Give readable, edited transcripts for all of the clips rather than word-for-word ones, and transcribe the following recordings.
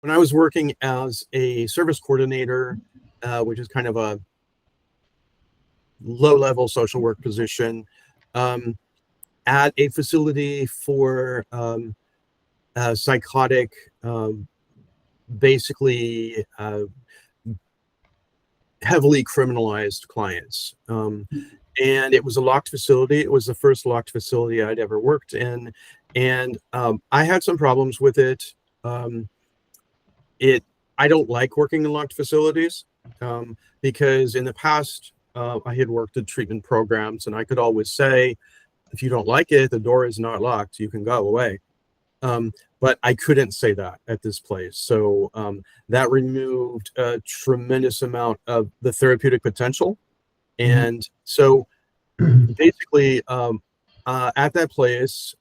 when I was working as a service coordinator, which is kind of a low-level social work position, at a facility for psychotic, basically heavily criminalized clients. And it was a locked facility. It was the first locked facility I'd ever worked in. And I had some problems with it. I don't like working in locked facilities because in the past, I had worked at treatment programs, and I could always say, if you don't like it, the door is not locked, you can go away. But I couldn't say that at this place. So that removed a tremendous amount of the therapeutic potential. And so basically, at that place,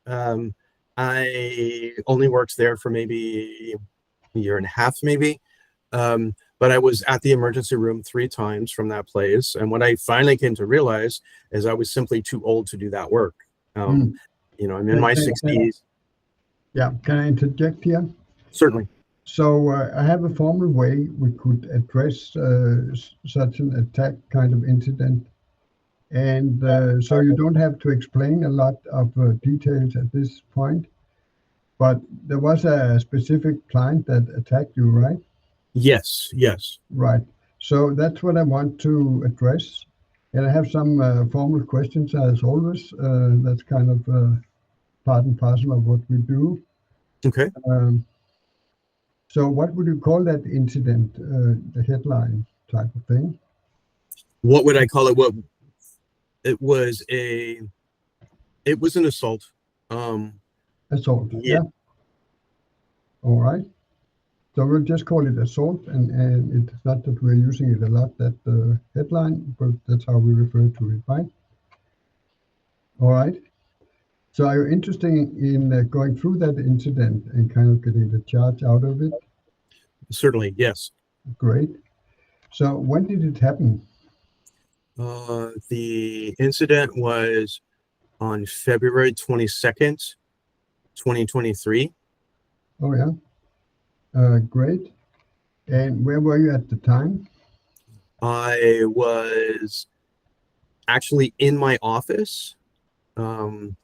I only worked there for maybe a year and a half, maybe. But I was at the emergency room 3 times from that place. And what I finally came to realize is I was simply too old to do that work. I'm in my 60s. Yeah, can I interject here? Certainly. So I have a formal way we could address such an attack kind of incident. And so you don't have to explain a lot of details at this point. But there was a specific client that attacked you, right? Yes. Right. So that's what I want to address. And I have some formal questions, as always. That's kind of part and parcel of what we do. Okay. So what would you call that incident, the headline type of thing? What would I call it? It was an assault. Assault, yeah. All right. So we'll just call it assault, and it's not that we're using it a lot, that headline, but that's how we refer to it, right? All right. So are you interested in going through that incident and kind of getting the charge out of it? Certainly, yes. Great. So when did it happen? The incident was on February 22nd, 2023. Oh, yeah. Great. And where were you at the time? I was actually in my office. And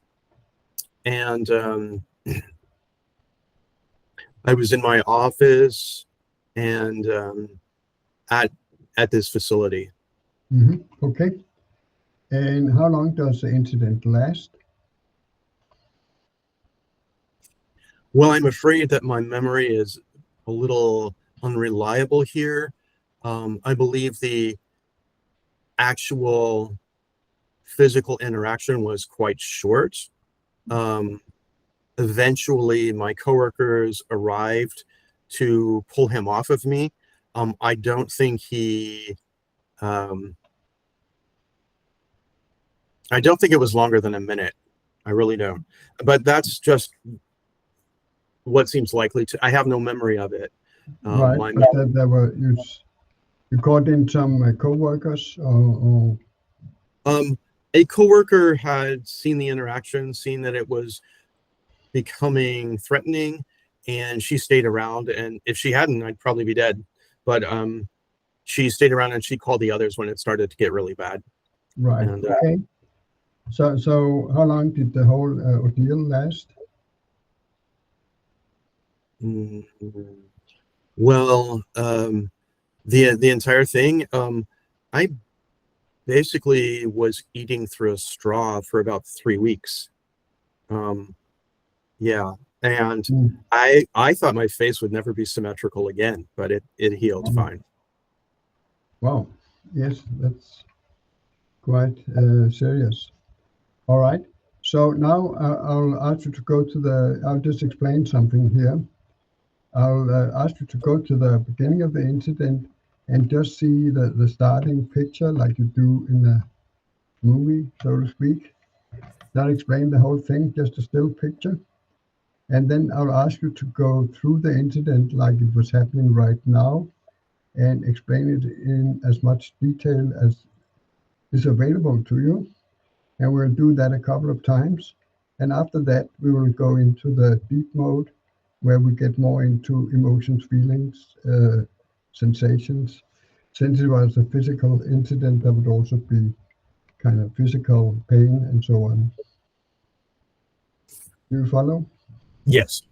I was in my office and at this facility. Okay. And how long does the incident last? Well, I'm afraid that my memory is a little unreliable here. I believe the actual physical interaction was quite short. Eventually, my coworkers arrived to pull him off of me. I don't think it was longer than a minute. I really don't. But that's just what seems likely to. I have no memory of it. Right. But there were you caught in some coworkers or. A coworker had seen the interaction, seen that it was becoming threatening, and she stayed around. And if she hadn't, I'd probably be dead. But she stayed around and she called the others when it started to get really bad. Right. And, okay. So how long did the whole ordeal last? Well, the entire thing, I basically was eating through a straw for about 3 weeks. Yeah. And I thought my face would never be symmetrical again, but it healed fine. Wow. Yes, that's quite serious. All right. So now I'll ask you to go to I'll just explain something here. I'll ask you to go to the beginning of the incident and just see the starting picture like you do in a movie, so to speak. Not explain the whole thing, just a still picture. And then I'll ask you to go through the incident like it was happening right now and explain it in as much detail as is available to you. And we'll do that a couple of times. And after that, we will go into the deep mode where we get more into emotions, feelings, sensations. Since it was a physical incident, there would also be kind of physical pain and so on. Do you follow? Yes.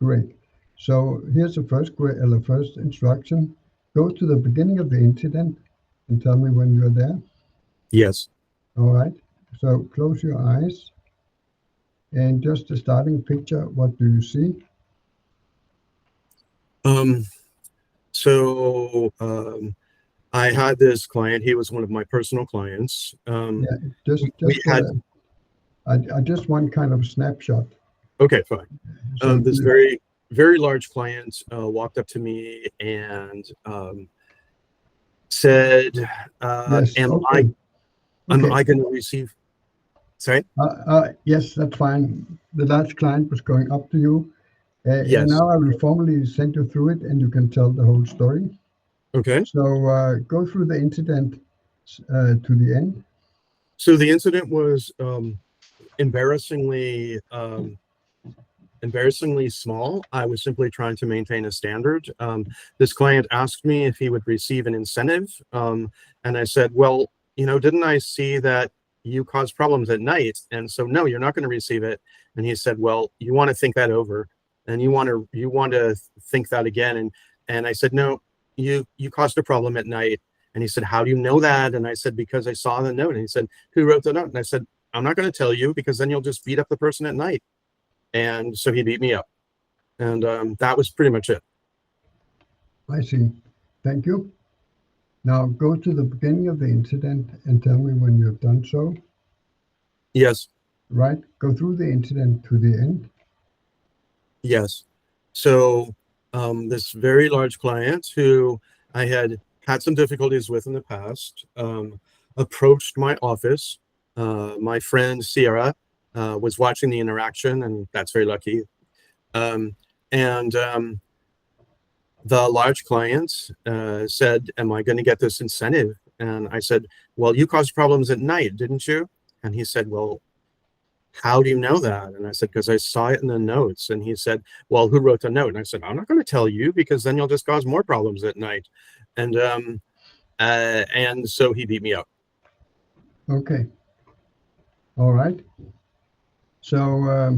Great. So here's the first instruction. Go to the beginning of the incident and tell me when you're there. Yes. All right. So close your eyes and just a starting picture. What do you see? I had this client. He was one of my personal clients. Yeah, just We had, I just want kind of snapshot. okay, fine. So This very, very large client walked up to me and said, yes, am okay, I going to receive, sorry? yes, that's fine. The large client was going up to you. And Yes. now I will formally send you through it and you can tell the whole story. Okay. So go through the incident to the end. So the incident was embarrassingly small. I was simply trying to maintain a standard. This client asked me if he would receive an incentive. And I said, well, didn't I see that you cause problems at night? And so, no, you're not going to receive it. And he said, well, you want to think that over and you want to think that again. And I said, no, you caused a problem at night. And he said, how do you know that? And I said, because I saw the note. And he said, who wrote the note? And I said, I'm not going to tell you because then you'll just beat up the person at night. And so he beat me up. And that was pretty much it. I see. Thank you. Now go to the beginning of the incident and tell me when you have done so. Yes. Right? Go through the incident to the end. Yes. So this very large client who I had some difficulties with in the past approached my office. My friend Sierra was watching the interaction, and that's very lucky. And the large client said, am I going to get this incentive? And I said, well, you caused problems at night, didn't you? And he said, well, how do you know that? And I said, because I saw it in the notes. And he said, well, who wrote the note? And I said, I'm not going to tell you because then you'll just cause more problems at night. And so he beat me up. Okay. All right. So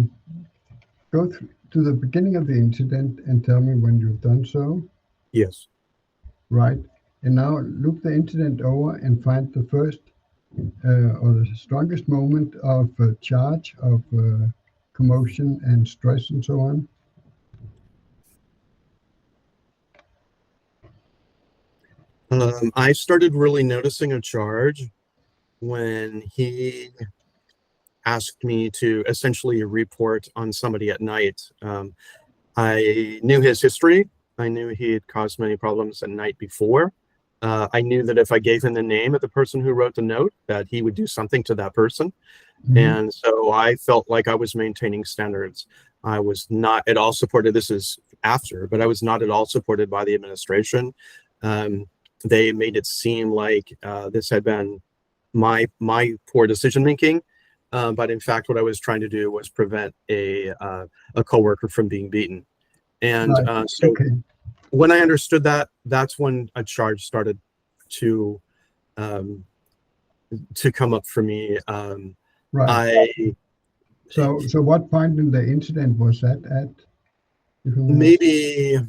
go to the beginning of the incident and tell me when you've done so. Yes. Right. And now look the incident over and find the first or the strongest moment of charge, of commotion and stress and so on. I started really noticing a charge when he asked me to essentially report on somebody at night. I knew his history. I knew he had caused many problems at night before. I knew that if I gave him the name of the person who wrote the note, that he would do something to that person. Mm-hmm. And so I felt like I was maintaining standards. I was not at all supported. This is after, but I was not at all supported by the administration. They made it seem like this had been my poor decision making. But in fact, what I was trying to do was prevent a coworker from being beaten. And when I understood that, that's when a charge started to come up for me. So what point in the incident was that at? Maybe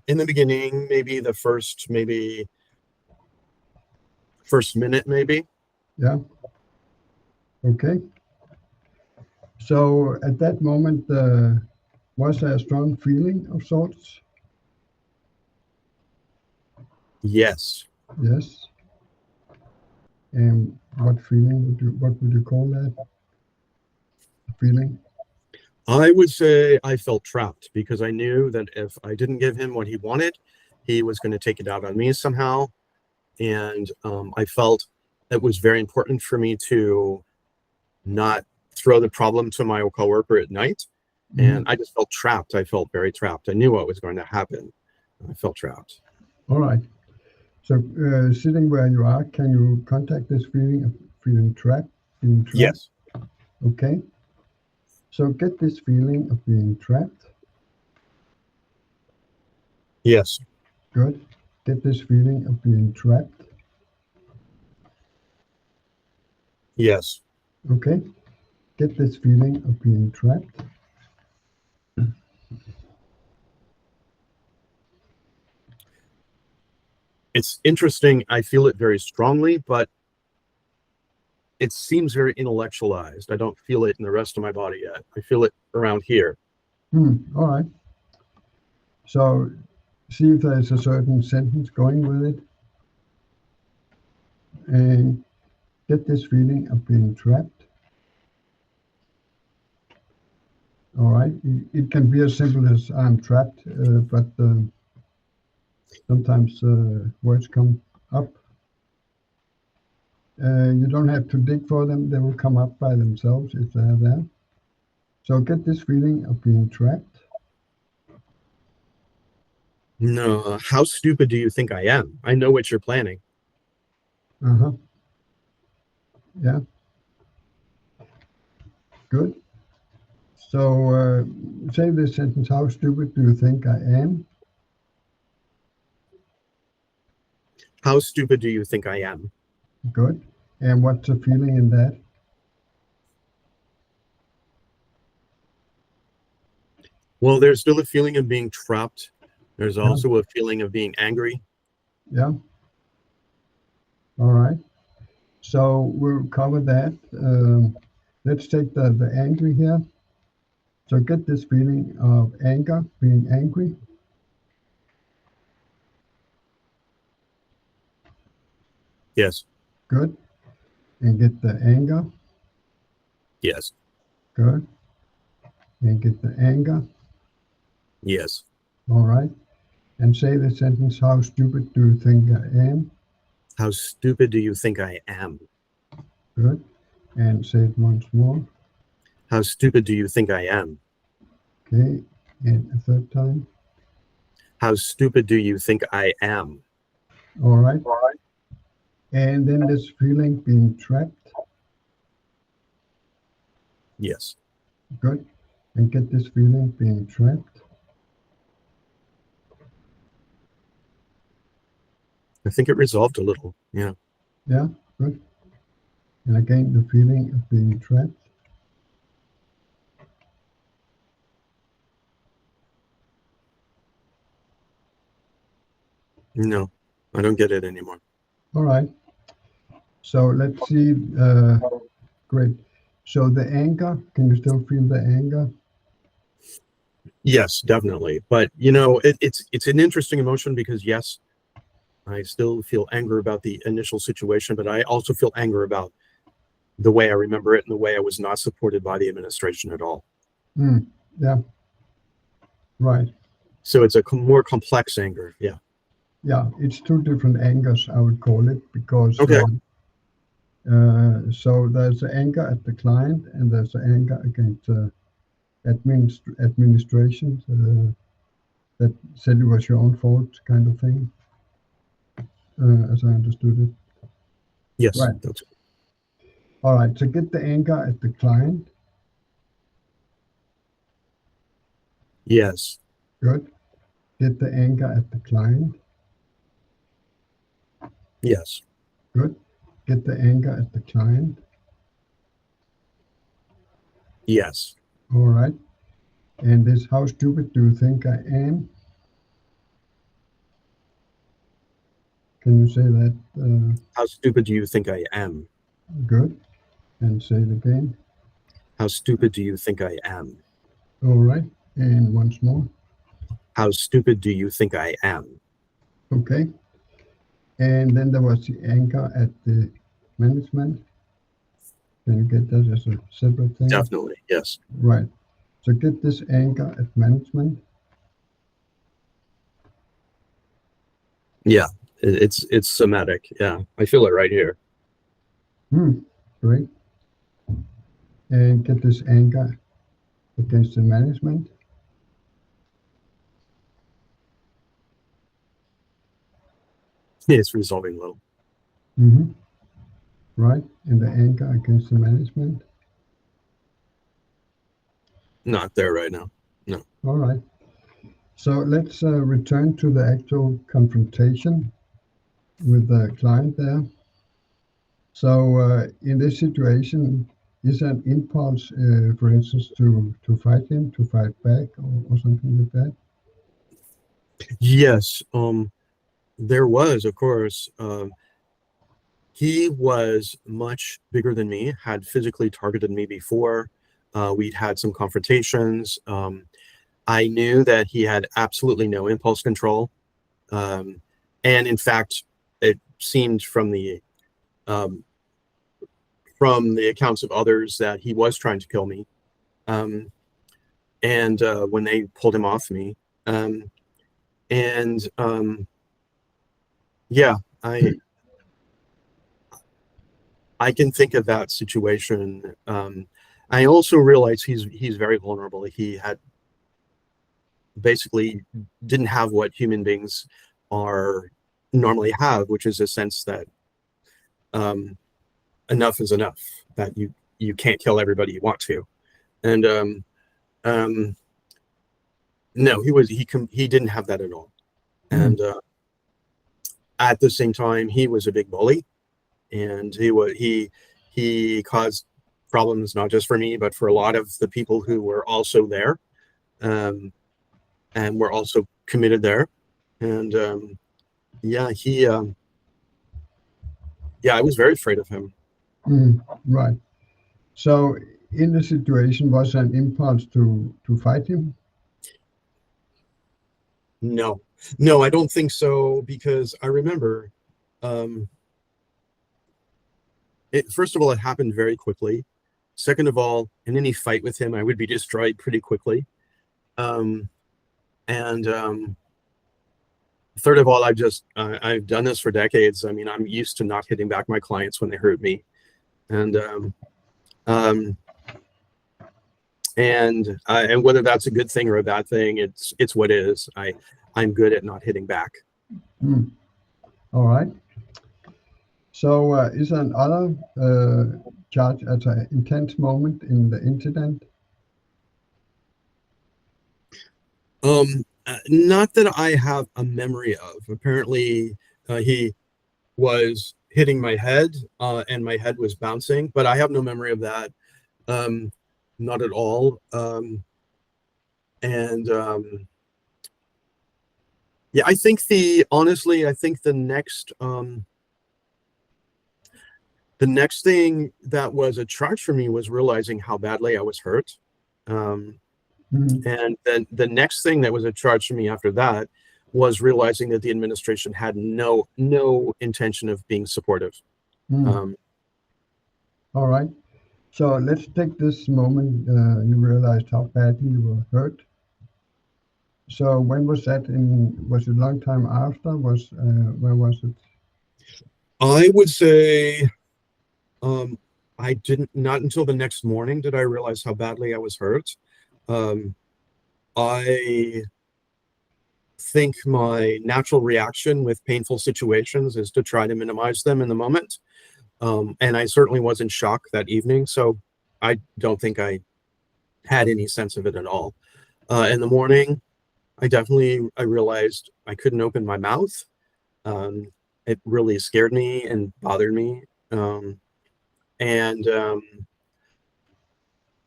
in the beginning, maybe the first minute, maybe. Yeah. Okay. So at that moment, was there a strong feeling of sorts? Yes. Yes. And what feeling would you call that? Feeling? I would say I felt trapped because I knew that if I didn't give him what he wanted, he was going to take it out on me somehow. And I felt it was very important for me to not throw the problem to my coworker at night. Mm-hmm. And I just felt trapped. I felt very trapped. I knew what was going to happen. I felt trapped. All right. So sitting where you are, can you contact this feeling of feeling trapped? Yes. Okay. So get this feeling of being trapped. Yes. Good. Get this feeling of being trapped. Yes. Okay. Get this feeling of being trapped. It's interesting. I feel it very strongly, but it seems very intellectualized. I don't feel it in the rest of my body yet. I feel it around here. All right. So see if there's a certain sentence going with it. And get this feeling of being trapped. All right. It can be as simple as I'm trapped, but sometimes words come up. You don't have to dig for them. They will come up by themselves if they're there. So get this feeling of being trapped. No, how stupid do you think I am? I know what you're planning. Uh-huh. Yeah. Good. So say this sentence, how stupid do you think I am? How stupid do you think I am? Good. And what's the feeling in that? Well, there's still a feeling of being trapped. There's Yeah. also a feeling of being angry. Yeah. All right. So we'll cover that. Let's take the angry here. So get this feeling of anger, being angry. Yes. Good. And get the anger. Yes. Good. And get the anger. Yes. All right. And say the sentence, how stupid do you think I am? How stupid do you think I am? Good. And say it once more. How stupid do you think I am? Okay. And a third time. How stupid do you think I am? All right. And then this feeling being trapped. Yes. Good. And get this feeling being trapped. I think it resolved a little. Yeah. Yeah. Good. And again, the feeling of being trapped. No, I don't get it anymore. All right. So let's see. Great. So the anger, can you still feel the anger? Yes, definitely. But it's an interesting emotion because yes, I still feel anger about the initial situation, but I also feel anger about the way I remember it and the way I was not supported by the administration at all. Yeah. Right. So it's a more complex anger. Yeah. Yeah. It's two different angers, I would call it, because Okay. so there's the anger at the client and there's the anger against administration that said it was your own fault, kind of thing, as I understood it. Yes. Right. All right. So get the anger at the client. Yes. Good. Get the anger at the client. Yes. Good. Get the anger at the client. Yes. All right. And this, how stupid do you think I am? Can you say that? How stupid do you think I am? Good. And say it again. How stupid do you think I am? All right. And once more. How stupid do you think I am? Okay. And then there was the anger at the management. Can you get that as a separate thing? Definitely. Yes. Right. So get this anger at management. Yeah. It's somatic. Yeah. I feel it right here. Great. And get this anger against the management. It's resolving a little. Mm-hmm. Right. And the anger against the management. Not there right now. No. All right. So let's return to the actual confrontation with the client there. So in this situation, is an impulse, for instance, to fight him, to fight back, or something like that? Yes. There was, of course. He was much bigger than me, had physically targeted me before. We'd had some confrontations. I knew that he had absolutely no impulse control. And in fact, it seemed um, from the accounts of others that he was trying to kill me. And when they pulled him off me, um, and yeah, I can think of that situation. I also realize he's very vulnerable. He had basically didn't have what human beings are normally have, which is a sense that enough is enough. That you can't kill everybody you want to, and um, no, he didn't have that at all. And at the same time, he was a big bully, and he caused problems not just for me, but for a lot of the people who were also there, and were also committed there. And yeah, yeah, I was very afraid of him. Right. So in the situation, was an impulse to fight him? No, no, I don't think so, because I remember, um, first of all, it happened very quickly. Second of all, in any fight with him, I would be destroyed pretty quickly. Um, and Third of all, I've done this for decades. I mean, I'm used to not hitting back my clients when they hurt me, and um, and whether that's a good thing or a bad thing, it's what it is. I'm good at not hitting back. All right. So is another charge at an intense moment in the incident? Not that I have a memory of. Apparently, he was hitting my head, and my head was bouncing, but I have no memory of that. Not at all. And Yeah, honestly, I think the next thing that was a charge for me was realizing how badly I was hurt. And then the next thing that was a charge for me after that was realizing that the administration had no intention of being supportive. All right. So let's take this moment you realized how badly you were hurt. So when was that? Was it a long time after? Where was it? I would say I didn't not until the next morning did I realize how badly I was hurt. I think my natural reaction with painful situations is to try to minimize them in the moment. And I certainly was in shock that evening, so I don't think I had any sense of it at all. In the morning, I realized I couldn't open my mouth. It really scared me and bothered me. And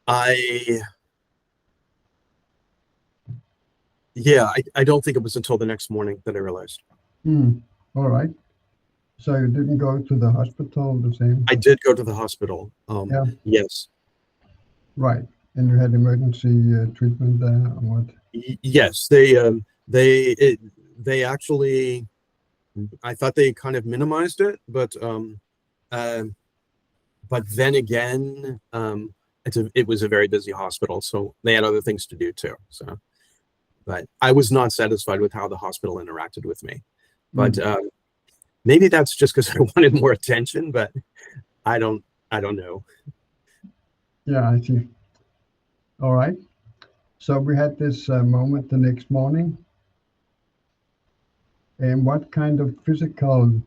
I Yeah, I don't think it was until the next morning that I realized. All right. So you didn't go to the hospital the same? I did go to the hospital. Yeah. Yes. Right. And you had emergency treatment there or what? Yes, they actually, I thought they kind of minimized it, but then again, it was a very busy hospital, so they had other things to do too. So, but I was not satisfied with how the hospital interacted with me. But maybe that's just because I wanted more attention, but I don't know. Yeah, I see. All right. So we had this moment the next morning. And what kind of physical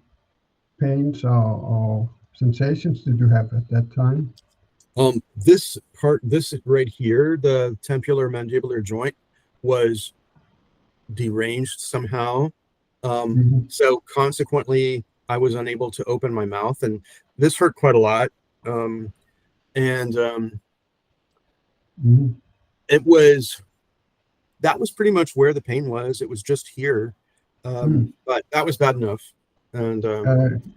pains or sensations did you have at that time? This part, this right here, the temporal mandibular joint was deranged somehow. Mhm. So consequently, I was unable to open my mouth, and this hurt quite a lot. Um, and Mhm. it was that was pretty much where the pain was. It was just here, Mm. but that was bad enough. And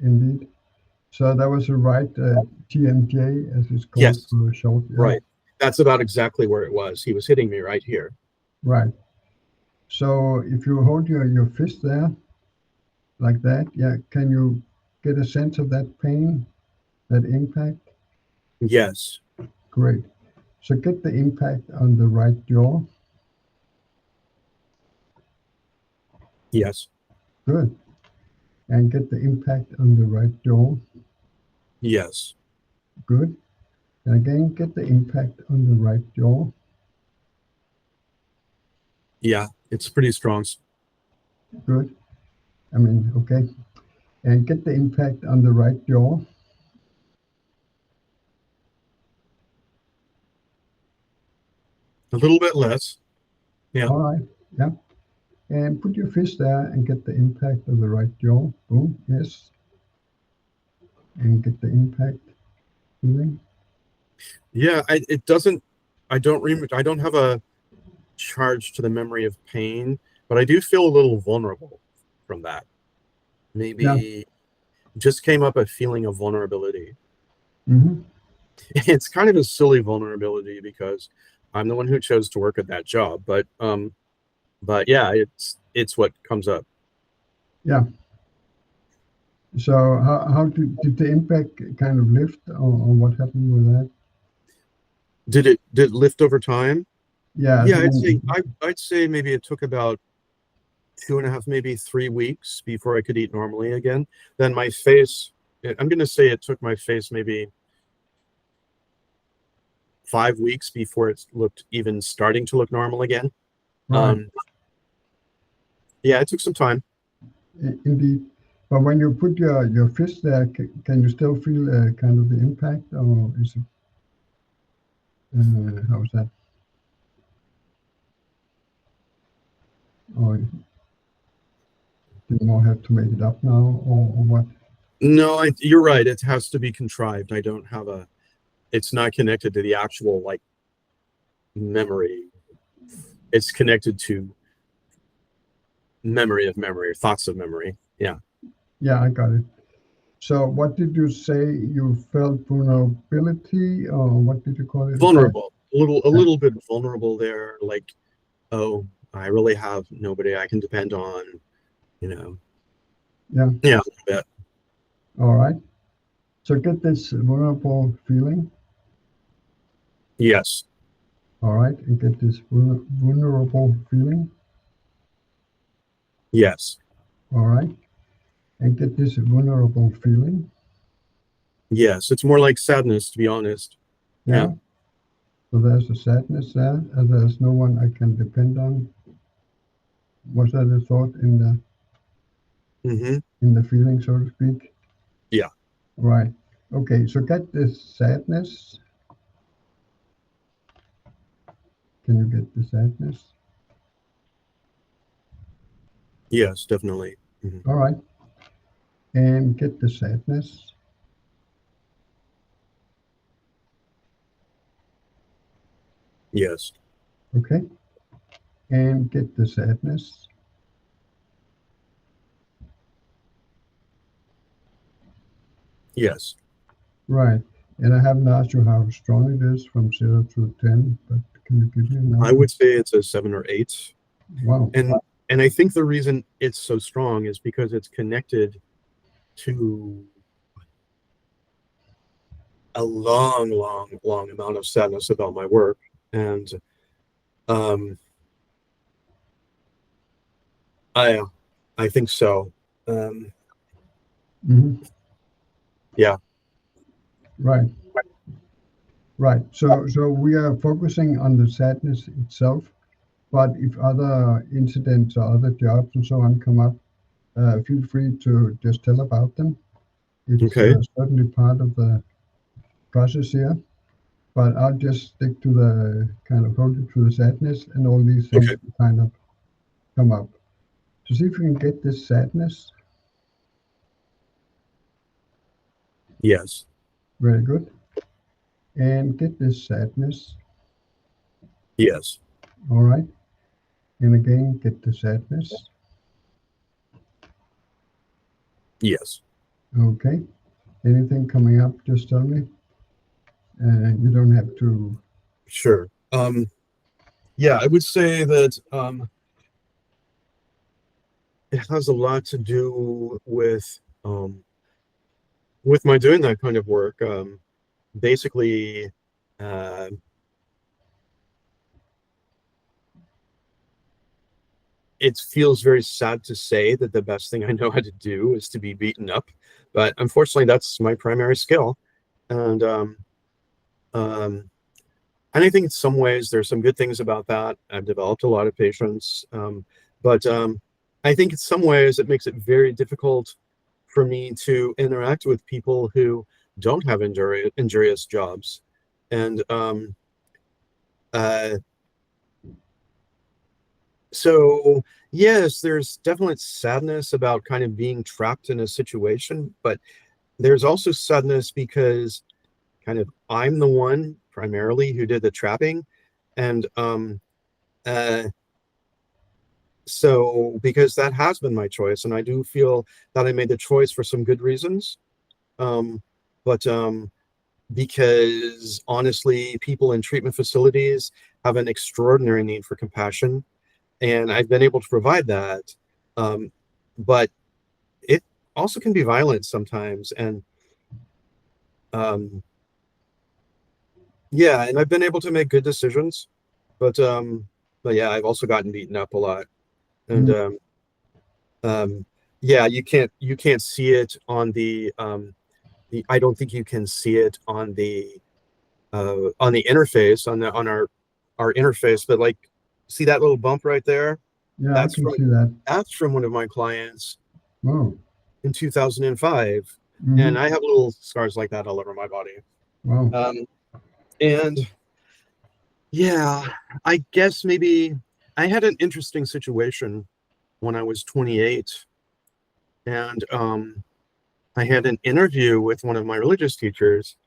Indeed. So that was the right TMJ, as it's called yes, for short. Yeah, right. That's about exactly where it was. He was hitting me right here. right. So if you hold your fist there like that, yeah, can you get a sense of that pain, that impact? Yes, Great. So get the impact on the right jaw. yes, Good. And get the impact on the right jaw. yes. Good. And again, get the impact on the right jaw. Yeah, it's pretty strong. Good. I mean, okay. And get the impact on the right jaw. A little bit less. Yeah. All right. Yeah. And put your fist there and get the impact of the right jaw. Boom. Yes. And get the impact. Feeling. Yeah, it doesn't. I don't remember. I don't have a charge to the memory of pain, but I do feel a little vulnerable from that. Yeah. Maybe just came up a feeling of vulnerability. Mm-hmm. It's kind of a silly vulnerability because I'm the one who chose to work at that job, but yeah, it's what comes up. Yeah. So how did the impact kind of lift, or what happened with that? Did it lift over time? Yeah. Yeah, So when, I'd say maybe it took about 2.5, maybe 3 weeks before I could eat normally again. Then my face, I'm gonna say it took my face maybe 5 weeks before it looked even starting to look normal again. right. Um, yeah, it took some time. Indeed. But when you put your fist there, can you still feel kind of the impact, or is it how's that? Or do you more have to make it up now, or what? No, you're right. It has to be contrived. I don't have a. It's not connected to the actual like memory. It's connected to memory of memory, or thoughts of memory. Yeah, Yeah, I got it. So what did you say? You felt vulnerability, or what did you call it exactly? vulnerable. A little bit vulnerable there. Like, oh, I really have nobody I can depend on. You know. Yeah. Yeah, a little bit. All right. So get this vulnerable feeling. Yes. All right, and get this vulnerable feeling. Yes. All right, and get this vulnerable feeling. Yes. It's more like sadness, to be honest. Yeah. Yeah. So there's a sadness there, and there's no one I can depend on. Was that a thought Mm-hmm. in the feeling, so to speak? Yeah. Right. Okay. So get this sadness. Can you get the sadness? Yes, definitely. Mhm. All right, and get the sadness. Yes. Okay, and get the sadness. Yes. Right. And I haven't asked you how strong it is from 0 to 10, but can you give me a I number? would say it's a 7 or 8. Wow. And I think the reason it's so strong is because it's connected to a long, long, long amount of sadness about my work. And um I I think so. Um Hmm. yeah. Right. Right. So we are focusing on the sadness itself, but if other incidents or other jobs and so on come up, feel free to just tell about them. It's Okay. certainly part of the process here. but I'll just stick to the kind of hold it through the sadness, and all these things Okay. will kind of come up. To see if we can get this sadness. Yes. Very good. And get this sadness. Yes. All right. And again, get the sadness. Yes. Okay. Anything coming up, just tell me. You don't have to. Sure. Yeah, I would say that it has a lot to do with my doing that kind of work. Basically, uh, it feels very sad to say that the best thing I know how to do is to be beaten up, but unfortunately, that's my primary skill. And um, and I think in some ways there's some good things about that. I've developed a lot of patience, but I think in some ways it makes it very difficult for me to interact with people who don't have injurious jobs. And uh, so, yes, there's definite sadness about kind of being trapped in a situation, but there's also sadness because kind of I'm the one primarily who did the trapping. And uh, so, because that has been my choice, and I do feel that I made the choice for some good reasons. Um, but because honestly, people in treatment facilities have an extraordinary need for compassion, and I've been able to provide that. Um, but it also can be violent sometimes, and um, yeah, and I've been able to make good decisions, but yeah, I've also gotten beaten up a lot, and Mm, um, yeah, you can't see it on I don't think you can see it on the interface on our interface, but like, see that little bump right there? yeah, I That's can from see that. that's from one of my clients Oh. in 2005, Mm-hmm. and I have little scars like that all over my body. Wow. Um, and yeah, I guess maybe I had an interesting situation when I was 28, and I had an interview with one of my religious teachers,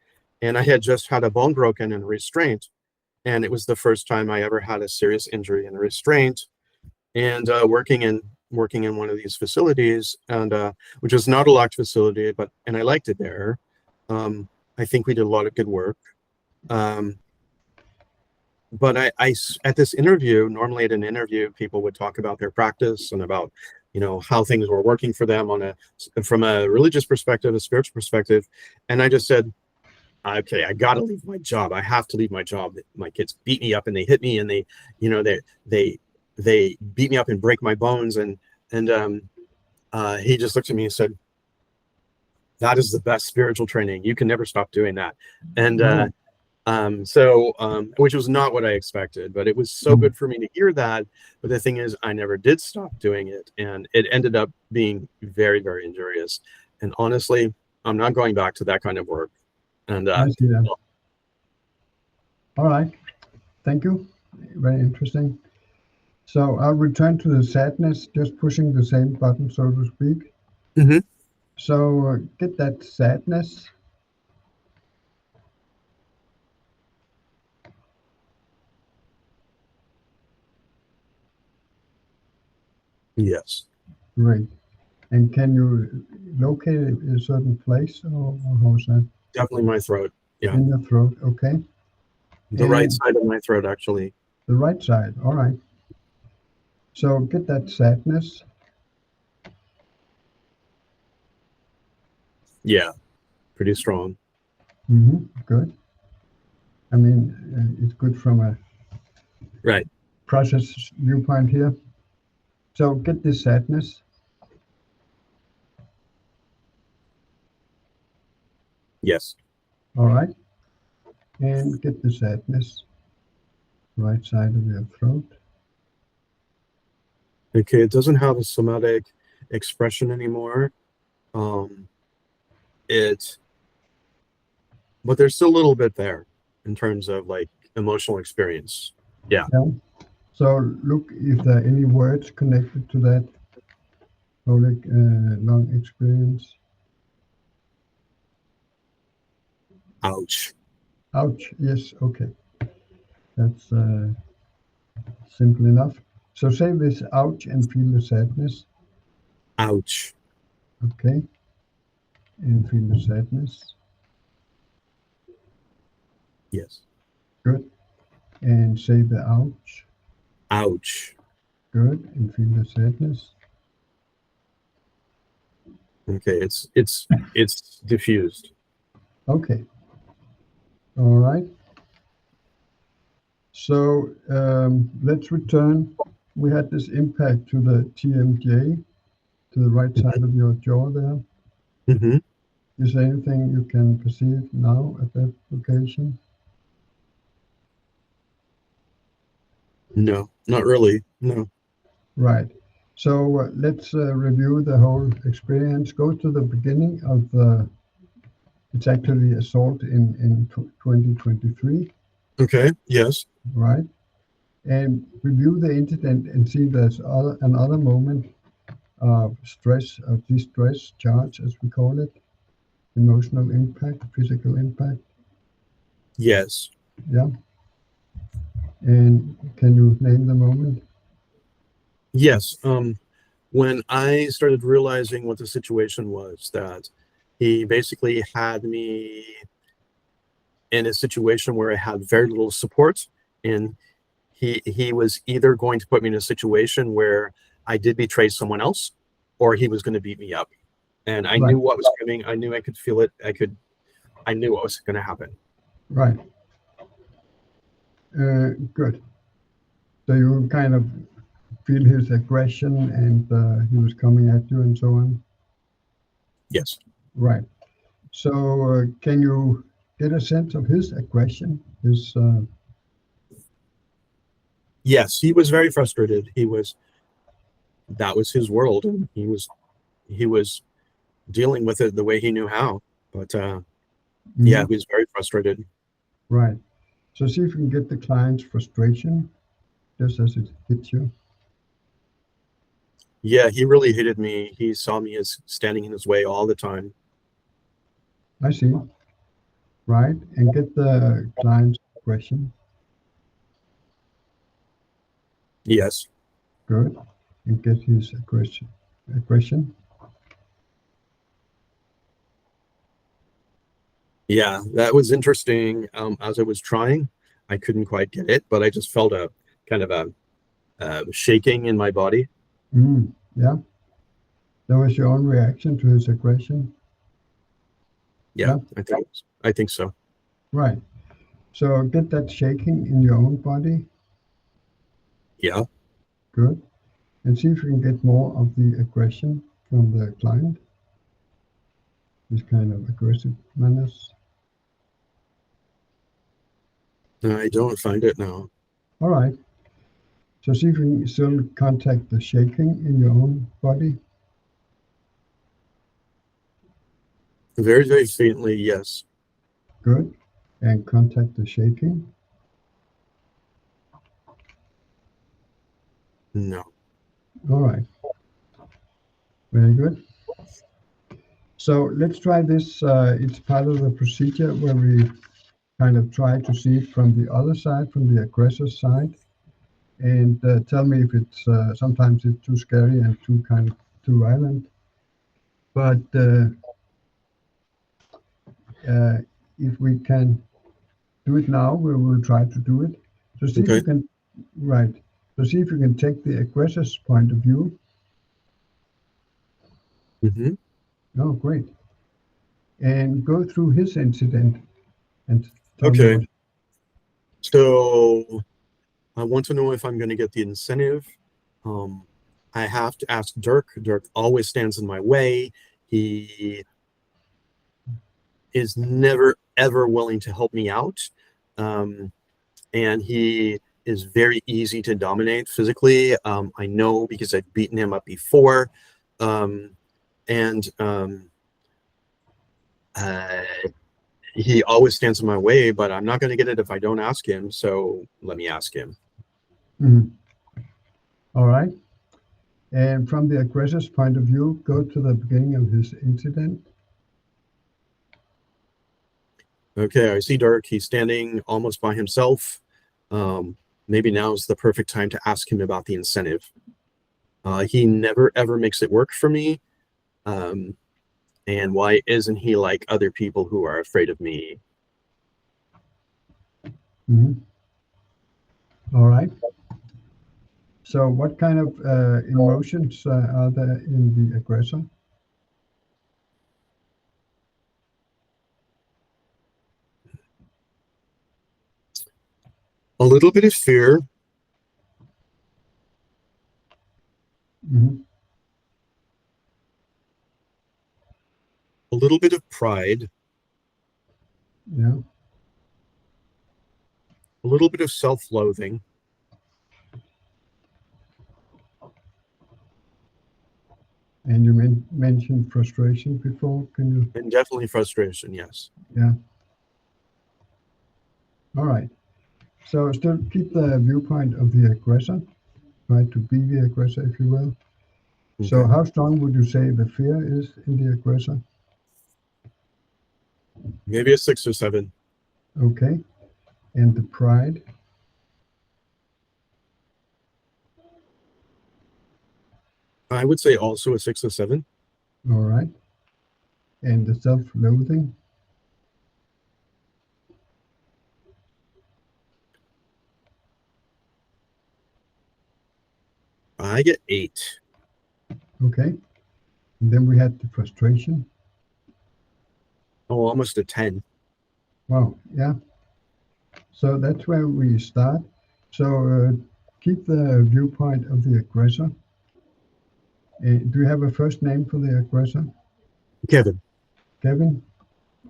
and I had just had a bone broken in restraint, and it was the first time I ever had a serious injury in restraint. And working in one of these facilities, and which was not a locked facility, and I liked it there. I think we did a lot of good work. Um, but at this interview, normally at an interview, people would talk about their practice and about, how things were working for them from a religious perspective, a spiritual perspective. And I just said, okay, I got to leave my job. I have to leave my job. My kids beat me up and they hit me and they they beat me up and break my bones. And he just looked at me and said, that is the best spiritual training. You can never stop doing that. And Oh. which was not what I expected, but it was so Mm. good for me to hear that. But the thing is, I never did stop doing it, and it ended up being very, very injurious. And honestly, I'm not going back to that kind of work. And I see that. All right. Thank you. Very interesting. So I'll return to the sadness, just pushing the same button, so to speak. Mhm. So get that sadness. Yes, Great. And can you locate it in a certain place, or how's that? definitely my throat. Yeah, In your throat, okay. the right And side of my throat, actually. the right side, all right. So get that sadness. Yeah, pretty strong. Good. I mean, it's good from a Right. process viewpoint here. So get this sadness. Yes. All right. And get the sadness. Right side of your throat. Okay, it doesn't have a somatic expression anymore. Um, it, but there's still a little bit there. in terms of like emotional experience. Yeah. Yeah. So look if there are any words connected to that colic lung experience. Ouch. Ouch. Yes. Okay. That's simple enough. So say this ouch and feel the sadness. Ouch. Okay. And feel the sadness. Yes. Good. And say the ouch. Ouch. Good. And feel the sadness. Okay. It's diffused. Okay. All right. So let's return. We had this impact to the TMJ, to the right side of your jaw there. Mm-hmm. Is there anything you can perceive now at that location? No, not really. No. Right. So let's review the whole experience. Go to the beginning of the, it's actually assault in 2023, Okay. Yes. right? And review the incident and see there's another moment of stress, of distress, charge, as we call it, emotional impact, physical impact. Yes. Yeah. And can you name the moment? Yes. When I started realizing what the situation was, that he basically had me in a situation where I had very little support, and he was either going to put me in a situation where I did betray someone else, or he was going to beat me up. And I Right, knew what was coming. I knew I could feel it. I knew what was going to happen. right. Good. So you kind of feel his aggression and he was coming at you and so on. Yes. Right. So can you get a sense of his aggression? His Yes. He was very frustrated. That was his world. And he was dealing with it the way he knew how. But yeah, mhm, he was very frustrated. right. So see if you can get the client's frustration just as it hits you. Yeah, he really hated me. He saw me as standing in his way all the time. I see. Right. And get the client's aggression. Yes. Good. And get his aggression. Aggression. Yeah, that was interesting. As I was trying, I couldn't quite get it, but I just felt a kind of a shaking in my body. Yeah. That was your own reaction to his aggression. Yeah, Yeah. I think so. Right. So get that shaking in your own body. Yeah. Good. And see if you can get more of the aggression from the client, this kind of aggressive manners. I don't find it now. All right. So see if you can still contact the shaking in your own body. Very, very faintly, yes. Good. And contact the shaking. No. All right. Very good. So let's try this. It's part of the procedure where we kind of try to see it from the other side, from the aggressor's side. And tell me if it's sometimes it's too scary and too kind of too violent. But if we can do it now, we will try to do it. So see if Okay. you can, right. So see if you can take the aggressor's point of view. Hmm. Oh, great. And go through his incident and tell me Okay. what. So I want to know if I'm going to get the incentive. Um, I have to ask Dirk. Dirk always stands in my way. He is never ever willing to help me out, and he is very easy to dominate physically. I know because I've beaten him up before, um, and uh, he always stands in my way, but I'm not going to get it if I don't ask him. So let me ask him. Mhm. All right. And from the aggressor's point of view, go to the beginning of his incident. Okay, I see Dirk. He's standing almost by himself. Maybe now's the perfect time to ask him about the incentive. He never ever makes it work for me. And why isn't he like other people who are afraid of me? Mhm. All right. So what kind of emotions are there in the aggressor? A little bit of fear, Mhm. a little bit of pride, Yeah. a little bit of self-loathing, And you mentioned frustration before. Can you? and definitely frustration. Yes. Yeah. All right. So still keep the viewpoint of the aggressor. Try to be the aggressor, if you will. So Okay. how strong would you say the fear is in the aggressor? Maybe a 6 or 7. Okay. And the pride? I would say also a 6 or 7. All right. And the self-loathing? I get 8. Okay. And then we had the frustration. Oh, almost a 10. Wow. Yeah. So that's where we start. So keep the viewpoint of the aggressor. Do you have a first name for the aggressor? Kevin. Kevin?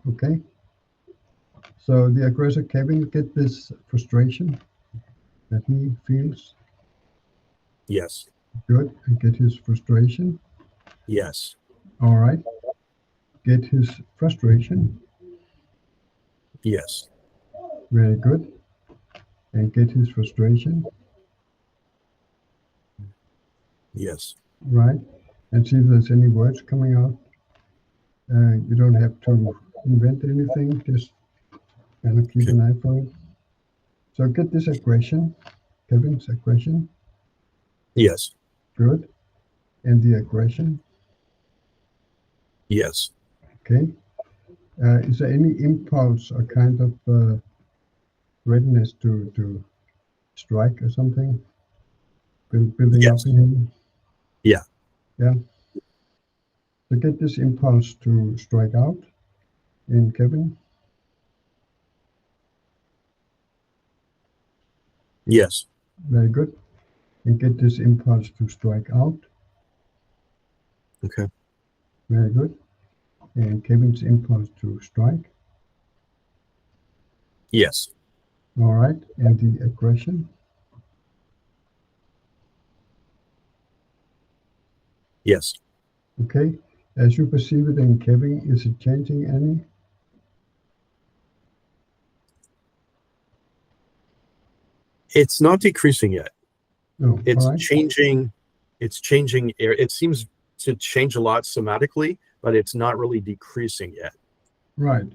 Okay. So the aggressor, Kevin, get this frustration that he feels. Yes. Good. And get his frustration. Yes. All right. Get his frustration. Yes. Very good. And get his frustration. Yes. Right. And see if there's any words coming out. You don't have to invent anything. Just kind of keep Okay. an eye for it. So get this aggression. Kevin's aggression. Yes. Good. And the aggression. Yes. Okay. Is there any impulse or kind of readiness to strike or something building up Yes. in him? Yeah. Yeah. So get this impulse to strike out in Kevin. Yes. Very good. And get this impulse to strike out. Okay. Very good. And Kevin's impulse to strike. Yes. All right. And the aggression. Yes. Okay. As you perceive it in Kevin, is it changing any? It's not decreasing yet. No. All It's right. changing. It's changing. It seems to change a lot somatically, but it's not really decreasing yet. Right.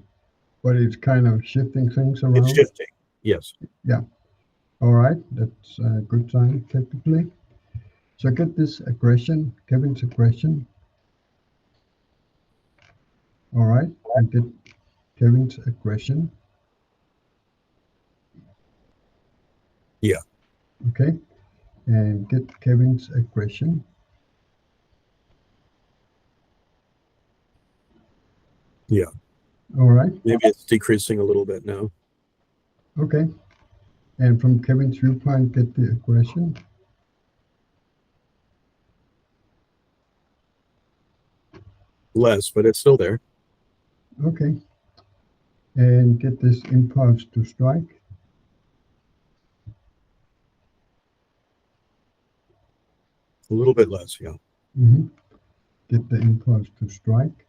But it's kind of shifting things It's around. shifting. Yes. Yeah. All right. That's a good sign, technically. So get this aggression, Kevin's aggression. All right. And get Kevin's aggression. Yeah. Okay. And get Kevin's aggression. Yeah. All right. Maybe it's decreasing a little bit now. Okay. And from Kevin's viewpoint, get the aggression. Less, but it's still there. Okay. And get this impulse to strike. A little bit less. Yeah. Mhm. Get the impulse to strike.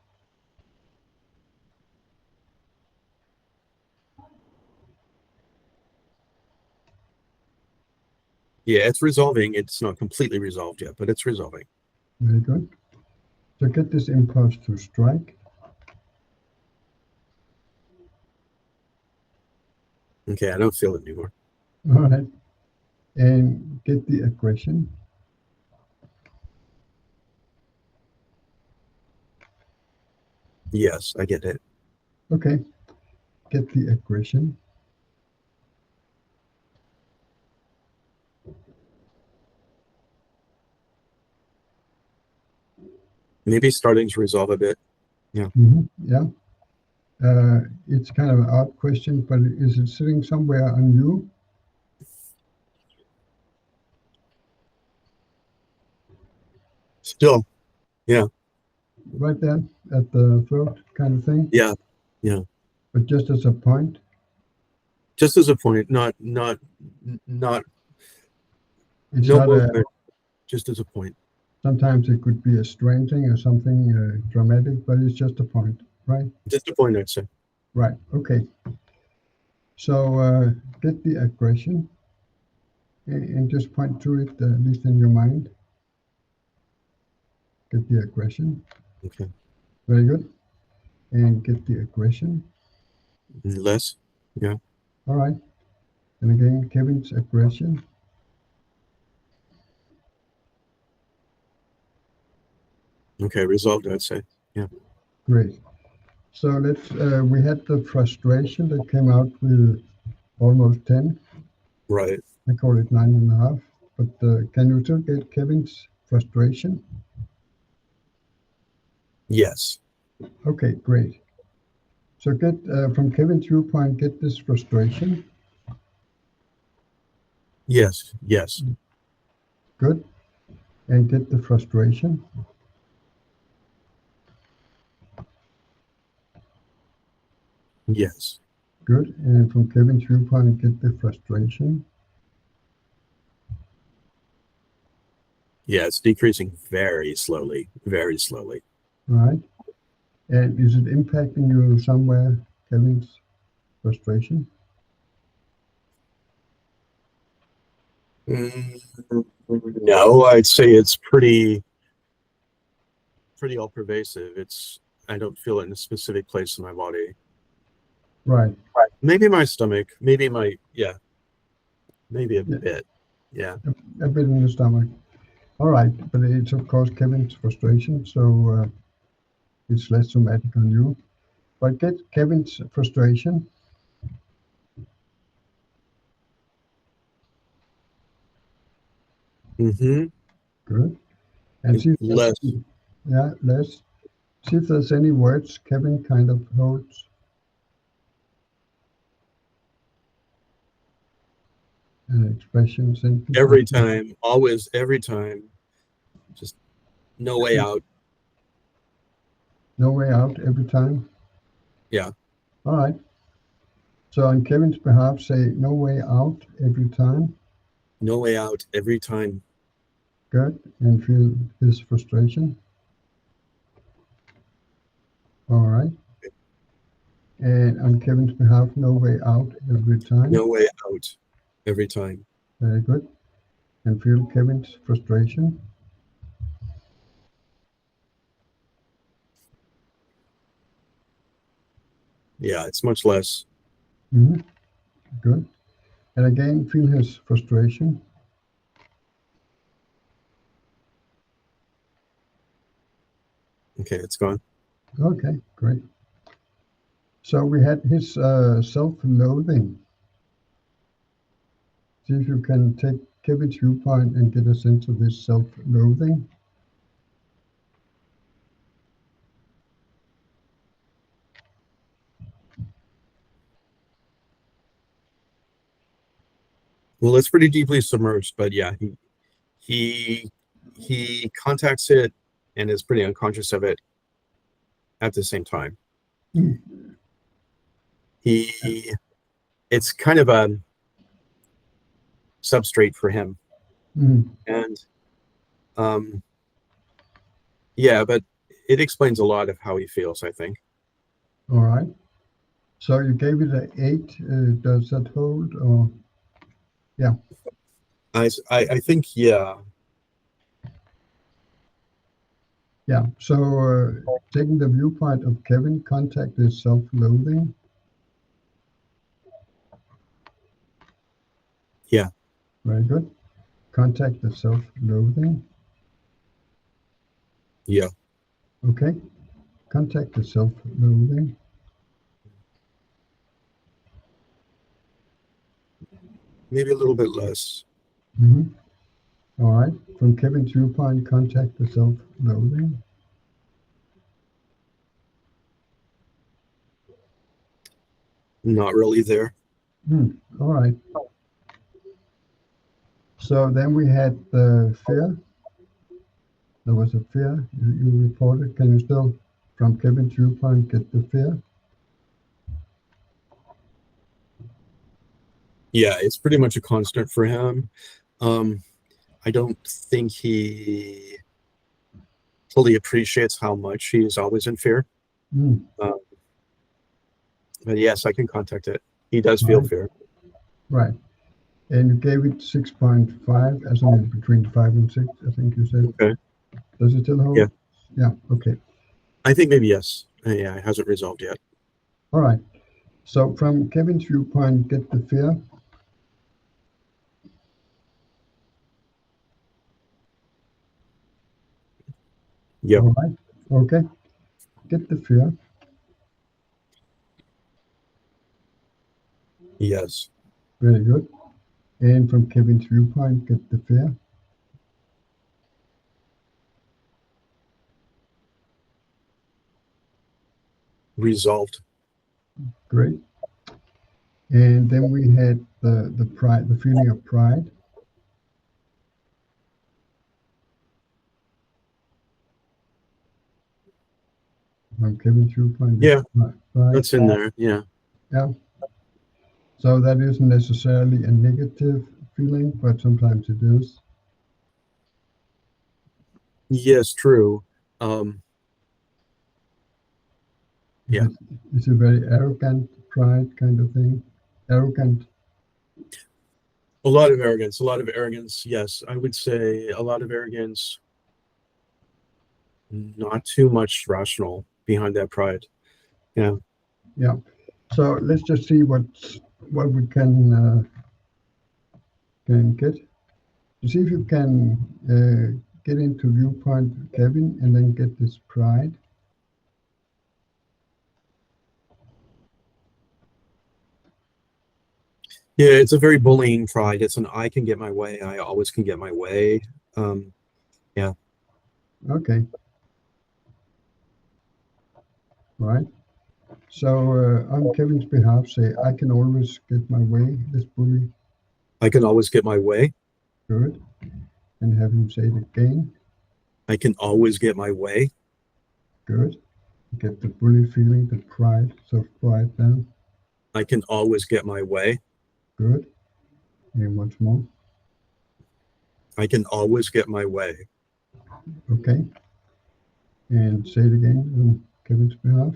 Yeah, it's resolving. It's not completely resolved yet, but it's resolving. Very good. So get this impulse to strike. Okay, I don't feel it anymore. All right. And get the aggression. Yes, I get it. Okay. Get the aggression. Maybe starting to resolve a bit. Yeah. It's kind of an odd question, but is it sitting somewhere on you? Still, yeah, Right there at the throat kind of thing? yeah, yeah. But just as a point? Just as a point, not It's no not a, movement. Just as a point. sometimes it could be a strange thing or something dramatic, but it's just a point, right? Just a point, I'd say. Right, okay. So get the aggression and just point to it, at least in your mind. Get the aggression. Okay. Very good. And get the aggression. Less. Yeah. All right. And again, Kevin's aggression. Okay, resolved, I'd say. Yeah. Great. So we had the frustration that came out with almost 10. Right. I call it 9.5. But can you still get Kevin's frustration? Yes. Okay, great. So get from Kevin's viewpoint, get this frustration. Yes. Yes. Good. And get the frustration. Yes. Good. And from Kevin's viewpoint, get the frustration. Yeah, it's decreasing very slowly. Very slowly. All right. And is it impacting you somewhere, Kevin's frustration? No, I'd say it's pretty all pervasive. I don't feel it in a specific place in my body. Right. Maybe my stomach, maybe maybe a Yeah. bit. Yeah. A bit in the stomach. All right. But it's, of course, Kevin's frustration. So it's less somatic on you. But get Kevin's frustration. Mm-hmm. Good. And see if Less. yeah, less. See if there's any words Kevin kind of holds. Expressions and Every time, always, every time. Just no way out. No way out every time. Yeah. All right. So on Kevin's behalf, say no way out every time. No way out every time. Good. And feel his frustration. All right. And on Kevin's behalf, no way out every time. No way out every time. Very good. And feel Kevin's frustration. Yeah, it's much less. Mm-hmm. Good. And again, feel his frustration. Okay, it's gone. Okay, great. So we had his self-loathing. See if you can take Kevin's viewpoint and get a sense of this self-loathing. Well, it's pretty deeply submerged, but yeah, he contacts it and is pretty unconscious of it at the same time. Mm. It's kind of a substrate for him. Mm. And yeah, but it explains a lot of how he feels, I think. All right. So you gave it an 8. Does that hold? Or yeah. I think, yeah. Yeah. So taking the viewpoint of Kevin, contact is self-loathing. Yeah. Very good. Contact is self-loathing. Yeah. Okay. Contact is self-loathing. Maybe a little bit less. Mm-hmm. All right. From Kevin's viewpoint, contact is self-loathing. Not really there. All right. So then we had the fear. There was a fear you reported. Can you still, from Kevin's viewpoint, get the fear? Yeah, it's pretty much a constant for him. I don't think he fully appreciates how much he's always in fear. Mm. Um, but yes, I can contact it. He does All feel right. fear. Right. And you gave it 6.5 as in between 5 and 6, I think you said. Okay. Does it still Yeah. hold? Yeah. Okay. I think maybe yes. Yeah, it hasn't resolved yet. All right. So from Kevin's viewpoint, get the fear. Yep. All right. Okay. Get the fear. Yes. Very good. And from Kevin's viewpoint, get the fear. Resolved. Great. And then we had the pride, the feeling of pride. From Kevin's viewpoint, Yeah, it's pride. that's in there. Yeah. Yeah. So that isn't necessarily a negative feeling, but sometimes it is. Yes, true. Is Yeah. it, is it very arrogant pride kind of thing? Arrogant. A lot of arrogance. A lot of arrogance. Yes, I would say a lot of arrogance. Not too much rational behind that pride. Yeah. Yeah. So let's just see what we can get. See if you can get into viewpoint Kevin and then get this pride. Yeah, it's a very bullying pride. It's an I can get my way. I always can get my way. Um, yeah. Okay. Right. So on Kevin's behalf, say I can always get my way. This bully. I can always get my way. Good. And have him say it again. I can always get my way. Good. Get the bully feeling, the pride, self-pride down. I can always get my way. Good. And once more. I can always get my way. Okay. And say it again on Kevin's behalf.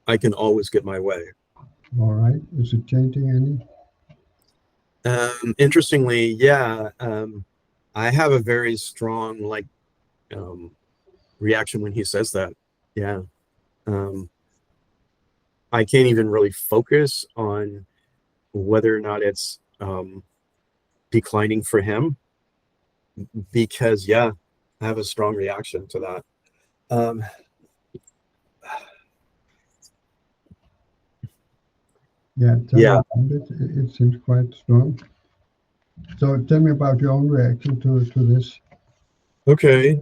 I can always get my way. All right. Is it changing any? Interestingly, yeah, I have a very strong um, reaction when he says that. Yeah. Um, I can't even really focus on whether or not it's declining for him because, yeah, I have a strong reaction to that. Um, Yeah, tell me yeah. about it. It seems quite strong. So tell me about your own reaction to this. Okay.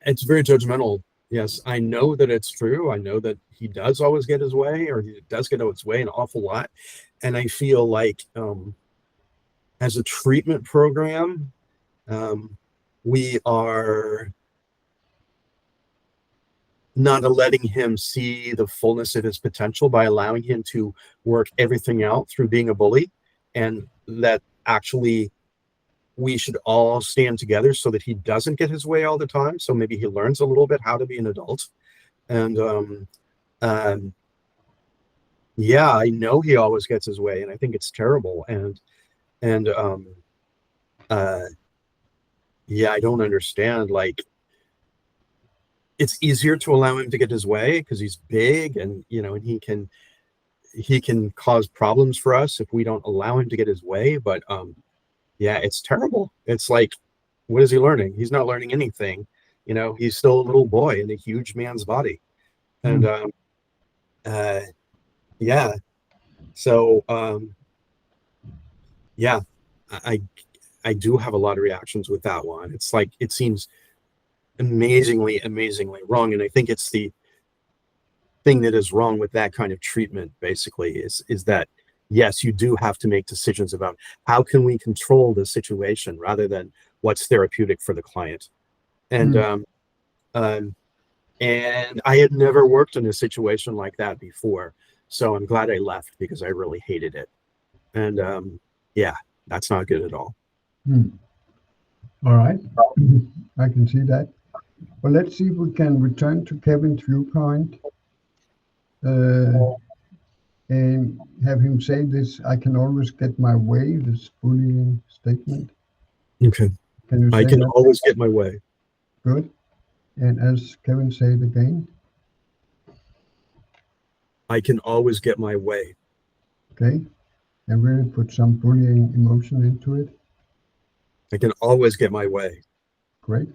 It's very judgmental. Yes, I know that it's true. I know that he does always get his way, or he does get his way an awful lot. And I feel like as a treatment program, we are not letting him see the fullness of his potential by allowing him to work everything out through being a bully. And that actually we should all stand together so that he doesn't get his way all the time. So maybe he learns a little bit how to be an adult. And Yeah, I know he always gets his way, and I think it's terrible. And uh, yeah, I don't understand. Like, it's easier to allow him to get his way because he's big, and and he can cause problems for us if we don't allow him to get his way. But yeah, it's terrible. It's like, what is he learning? He's not learning anything. He's still a little boy in a huge man's body. And Mm. uh, yeah, so yeah, I I do have a lot of reactions with that one. It's like it seems amazingly, amazingly wrong, and I think it's the thing that is wrong with that kind of treatment. Basically, is that yes, you do have to make decisions about how can we control the situation rather than what's therapeutic for the client. And Mm. um, and I had never worked in a situation like that before, so I'm glad I left because I really hated it. And yeah, that's not good at all. Mm. All right. I can see that. Well, let's see if we can return to Kevin's viewpoint uh, and have him say this, I can always get my way, this bullying statement. Okay. Can you I say can that? always get my way. Good. And as Kevin said again, I can always get my way. okay, and really put some bullying emotion into it. I can always get my way. Great.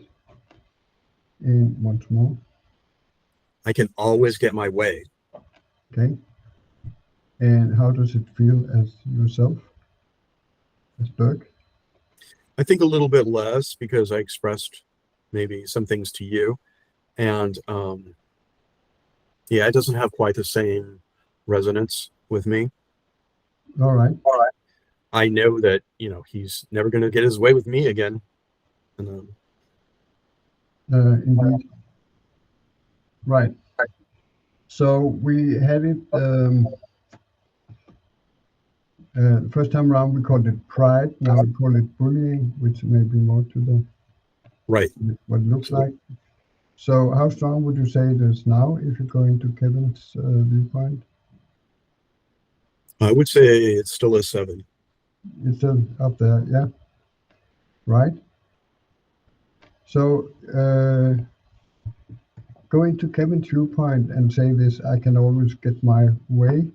And once more, I can always get my way. okay. And how does it feel as yourself, as Dirk? I think a little bit less because I expressed maybe some things to you. And yeah, it doesn't have quite the same resonance with me. All right. I know that, he's never going to get his way with me again. And Indeed. Right. So we had it first time around. We called it pride. Now we call it bullying, which may be more to the right. what it looks like. So how strong would you say it is now if you go into Kevin's viewpoint? I would say it's still a 7. It's still up there, yeah, right? So going to Kevin's viewpoint and say this, I can always get my way,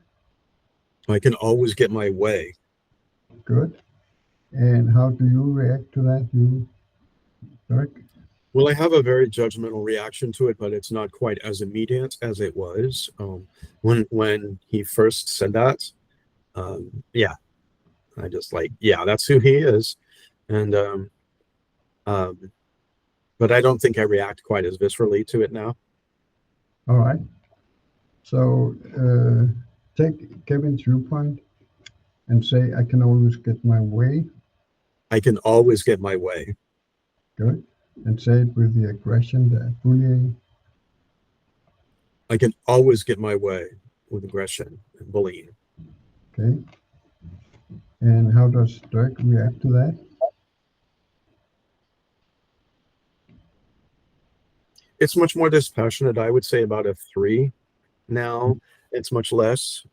I can always get my way. good. And how do you react to that, you, Dirk? Well, I have a very judgmental reaction to it, but it's not quite as immediate as it was when he first said that. Yeah, I just like, yeah, that's who he is. And um, but I don't think I react quite as viscerally to it now. All right. So take Kevin's viewpoint and say, I can always get my way, I can always get my way. good. And say it with the aggression, the bullying. I can always get my way with aggression and bullying. Okay. And how does Dirk react to that? It's much more dispassionate. I would say about a 3 now. It's much less.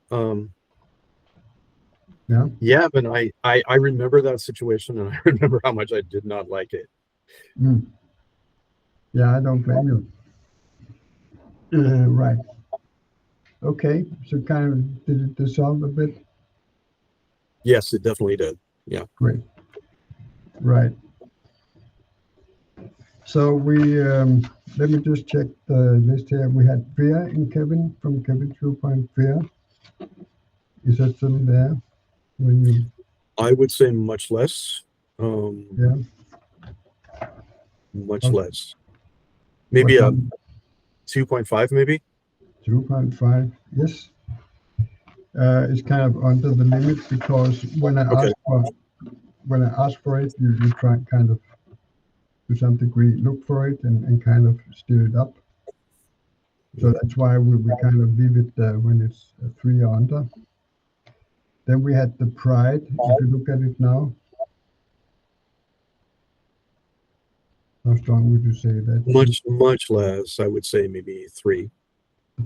Yeah. Yeah, but I remember that situation, and I remember how much I did not like it. Mm. Yeah, I don't blame you. Right. Okay. So kind of did it dissolve a bit? Yes, it definitely did. Yeah. Great. Right. So we let me just check the list here. We had fear in Kevin from Kevin 2.0 fear. Is that still there when you? I would say much less. Yeah. Much What, less. Maybe a 2.5, maybe. 2.5? Yes. It's kind of under the limit because Okay. when I ask for it, you try kind of to some degree look for it and kind of steer it up. So that's why we kind of leave it when it's 3 or under. Then we had the pride. If you look at it now, how strong would you say that? Much less. I would say maybe 3.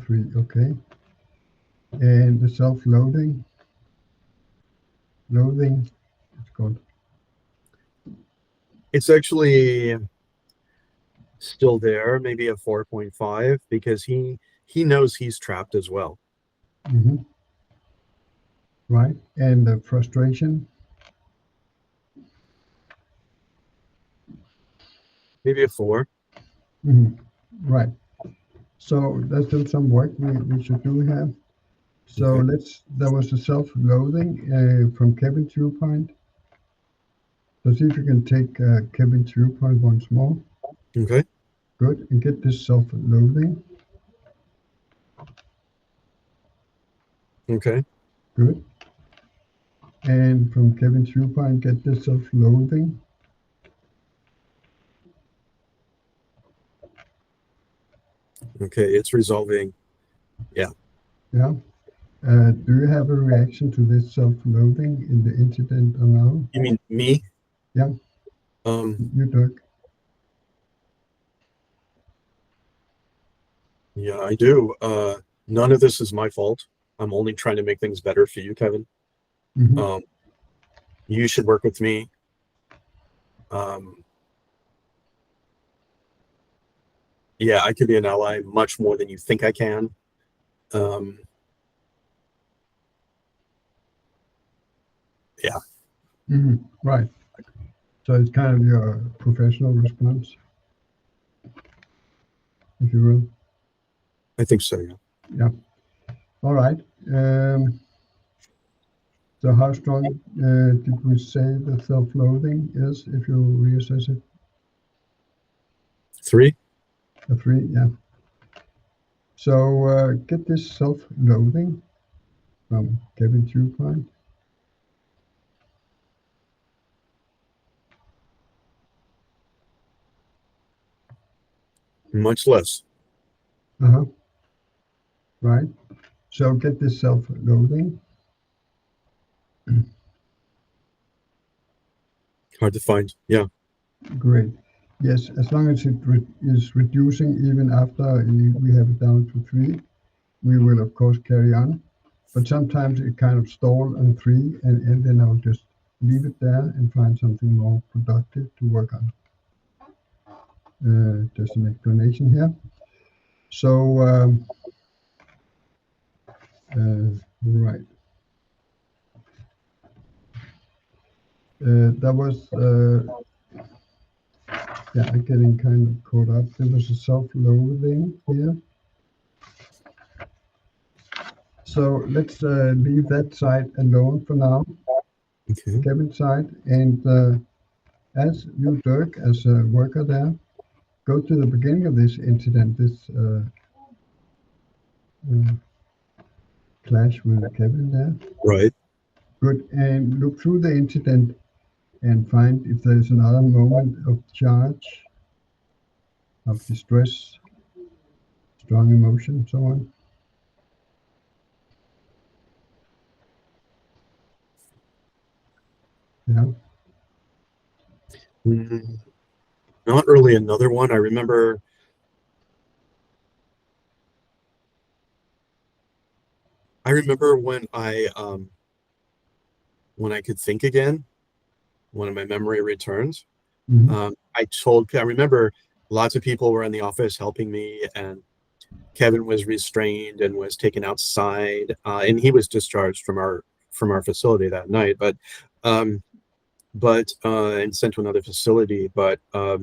3, okay. And the self-loading, it's called. It's actually still there, maybe a 4.5, because he knows he's trapped as well. Hmm. Right. And the frustration. Maybe a 4. Hmm. Right. So there's still some work we should do here. So Okay. there was a self-loathing from Kevin's viewpoint. So see if you can take Kevin's viewpoint once more. Okay. Good. And get this self-loathing. Okay. Good. And from Kevin's viewpoint, get this self-loathing. Okay. It's resolving. Yeah. Yeah. Do you have a reaction to this self-loathing in the incident or now? You mean me? Yeah, Um, you Dirk. yeah, I do. None of this is my fault. I'm only trying to make things better for you, Kevin. Hmm. Um, you should work with me. Um, yeah, I could be an ally much more than you think I can. Um, yeah, Hmm. Right. So it's kind of your professional response, if you will. I think so. Yeah. Yeah. All right. Um, so how strong did we say the self-loathing is if you reassess it? 3. A 3, yeah. So get this self-loathing from Kevin's viewpoint. Much less. Uh-huh. Right. So get this self-loathing. Hard to find. Yeah. Great. Yes, as long as it is reducing even after we have it down to 3, we will of course carry on. But sometimes it kind of stall on 3, and then I'll just leave it there and find something more productive to work on. Just an explanation here. So, right. That was, yeah, I'm getting kind of caught up. There was a self-loathing here. So let's leave that side alone for now, Okay. Kevin's side. And as you, Dirk, as a worker there, go to the beginning of this incident, this uh, clash with Kevin there. Right. Good. And look through the incident and find if there's another moment of charge, of distress, strong emotion, so on. Yeah. Mm, not really another one. I remember. I remember when I could think again, when my memory returns. Hmm. I remember lots of people were in the office helping me, and Kevin was restrained and was taken outside, and he was discharged from our facility that night, um, and sent to another facility. But I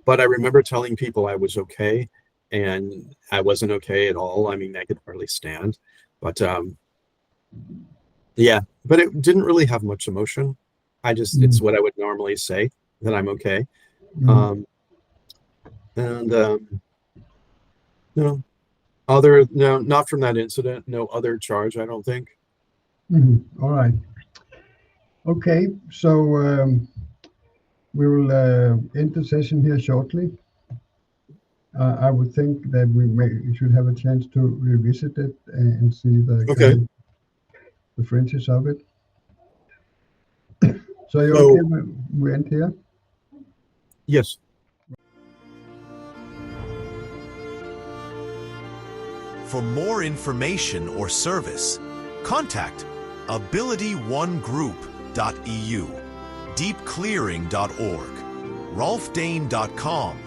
remember telling people I was okay, and I wasn't okay at all. I mean, I could hardly stand, but yeah, but it didn't really have much emotion. It's what I would normally say, that I'm okay. Hmm. Um, and no, other no, not from that incident. No other charge, I don't think. Hmm. All right. Okay. So we will end the session here shortly. I would think that we should have a chance to revisit it and see the Okay. kind of the fringes of it. So you're okay So when we end here? yes. For more information or service, contact abilityonegroup.eu, deepclearing.org, rolfdane.com,